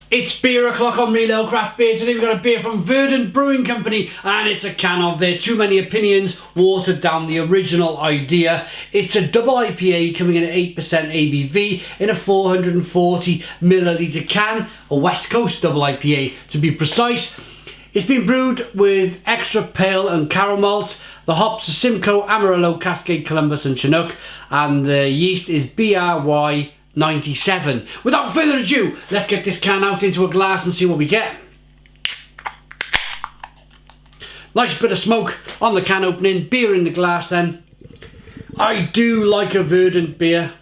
It's beer o'clock on Real Ale Craft Beer. Today we've got a beer from Verdant Brewing Company, and it's a can of their Too Many Opinions, watered down the original idea. It's a double IPA coming in at 8% ABV in a 440 milliliter can, a West Coast double IPA to be precise. It's been brewed with extra pale and caramel malt. The hops are Simcoe, Amarillo, Cascade, Columbus and Chinook, and the yeast is BRY 97. Without further ado, let's get this can out into a glass and see what we get. Nice bit of smoke on the can opening, beer in the glass then. I do like a Verdant beer.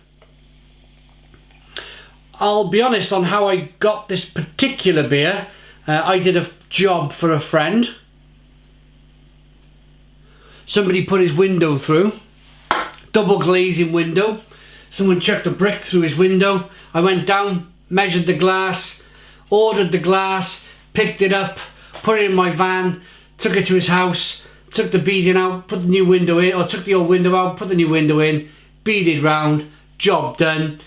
I'll be honest on how I got this particular beer. I did a job for a friend. Somebody put his window through, double glazing window. Someone chucked a brick through his window. I went down, measured the glass, ordered the glass, picked it up, put it in my van, took it to his house, took the beading out, put the new window in, or took the old window out, put the new window in, beaded round, job done.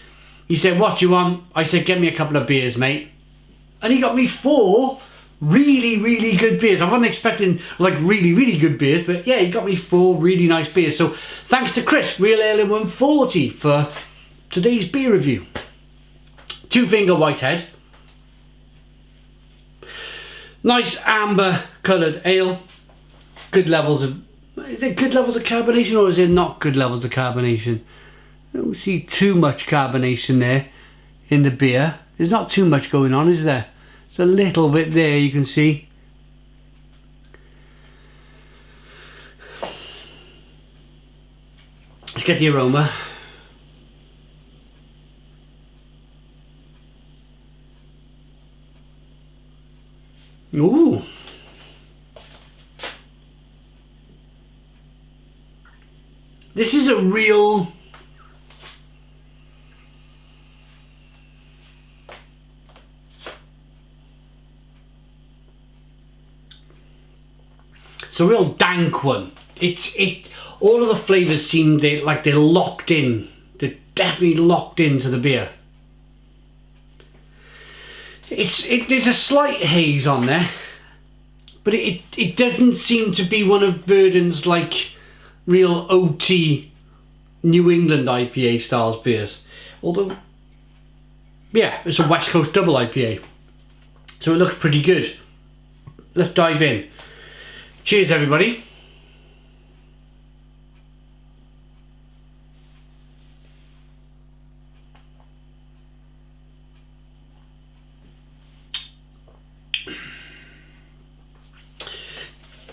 He said, "What do you want?" I said, "Get me a couple of beers, mate." And he got me 4 really good beers. I wasn't expecting like really good beers, but yeah, he got me 4 really nice beers. So thanks to Chris, Real Ale in 140, for today's beer review. 2-finger Whitehead. Nice amber coloured ale. Good levels of, is it good levels of carbonation or is it not good levels of carbonation? I don't see too much carbonation there in the beer. There's not too much going on, is there? It's a little bit there, you can see. Let's get the aroma. Ooh. This is a real... It's a real dank one. All of the flavours seem like they're locked in. They're definitely locked into the beer. There's a slight haze on there, but it doesn't seem to be one of Verdant's like real OT New England IPA styles beers. Although, yeah, it's a West Coast double IPA, so it looks pretty good. Let's dive in. Cheers, everybody.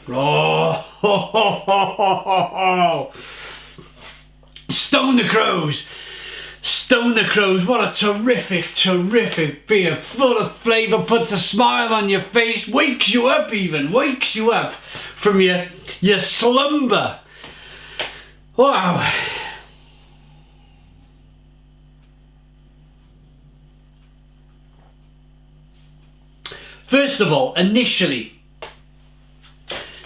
Oh, Stone the Crows. Stone the Crows. What a terrific beer. Full of flavour, puts a smile on your face, wakes you up even, wakes you up from your slumber. Wow. First of all, initially,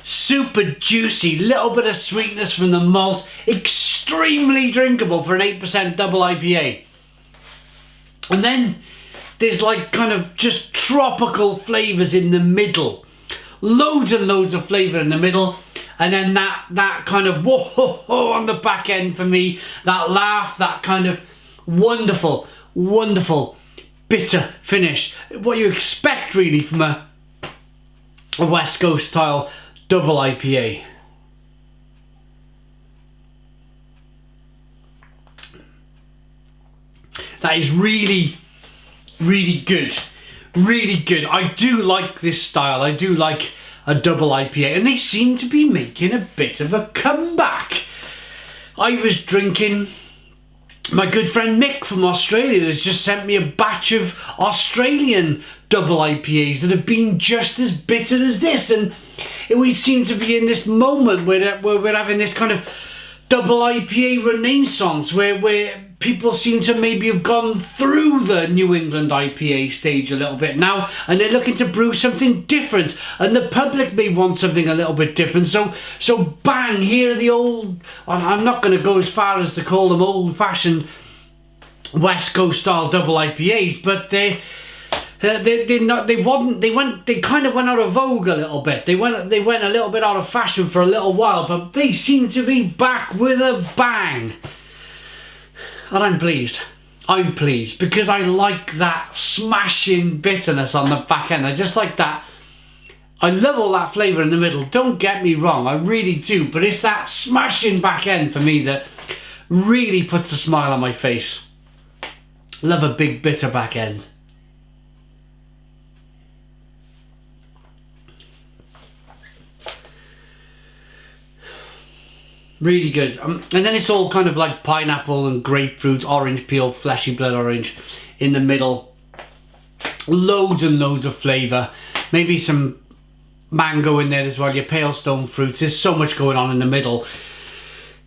super juicy, little bit of sweetness from the malt, extremely drinkable for an 8% double IPA. And then there's like kind of just tropical flavours in the middle. Loads and loads of flavour in the middle. And then that kind of whoa on the back end for me. That laugh, that kind of wonderful bitter finish. What you expect really from a West Coast style double IPA. That is really good. Really good. I do like this style. I do like a double IPA, and they seem to be making a bit of a comeback. I was drinking, my good friend Mick from Australia has just sent me a batch of Australian double IPAs that have been just as bitter as this, and we seem to be in this moment where we're having this kind of double IPA renaissance where people seem to maybe have gone through the New England IPA stage a little bit now, and they're looking to brew something different, and the public may want something a little bit different. So bang, here are the old, I'm not going to go as far as to call them old-fashioned West Coast style double IPAs, but They kind of went out of vogue a little bit. They went a little bit out of fashion for a little while, but they seem to be back with a bang. And I'm pleased. I'm pleased because I like that smashing bitterness on the back end. I just like that. I love all that flavour in the middle. Don't get me wrong, I really do. But it's that smashing back end for me that really puts a smile on my face. Love a big bitter back end. Really good. And then it's all kind of like pineapple and grapefruit, orange peel, fleshy blood orange in the middle. Loads and loads of flavour. Maybe some mango in there as well, your pale stone fruits. There's so much going on in the middle.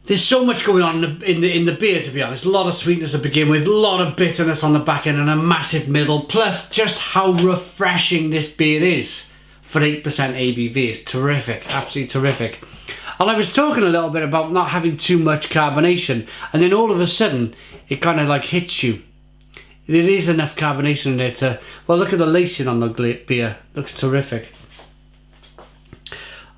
There's so much going on in the beer, to be honest. A lot of sweetness to begin with, a lot of bitterness on the back end and a massive middle. Plus just how refreshing this beer is for 8% ABV. It's terrific, absolutely terrific. And I was talking a little bit about not having too much carbonation, and then all of a sudden it kind of like hits you. There is enough carbonation in there to, well, look at the lacing on the beer, looks terrific.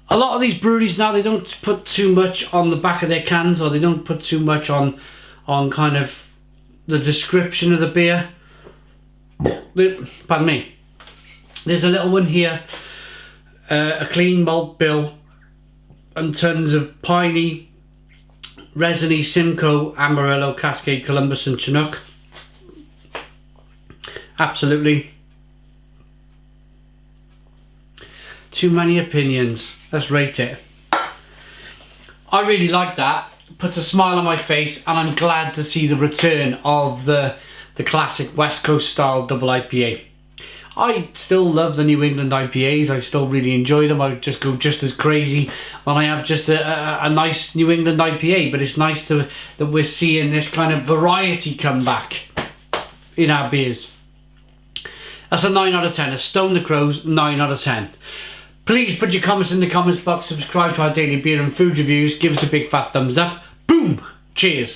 A lot of these breweries now, they don't put too much on the back of their cans, or they don't put too much on kind of the description of the beer. Pardon me. There's a little one here, a clean malt bill, and tons of piney, resiny, Simcoe, Amarillo, Cascade, Columbus and Chinook. Absolutely. Too many opinions. Let's rate it. I really like that. Puts a smile on my face, and I'm glad to see the return of the classic West Coast style double IPA. I still love the New England IPAs. I still really enjoy them. I just go just as crazy when I have just a nice New England IPA. But it's nice that we're seeing this kind of variety come back in our beers. That's a 9 out of 10. A Stone the Crows, 9 out of 10. Please put your comments in the comments box. Subscribe to our daily beer and food reviews. Give us a big fat thumbs up. Boom! Cheers.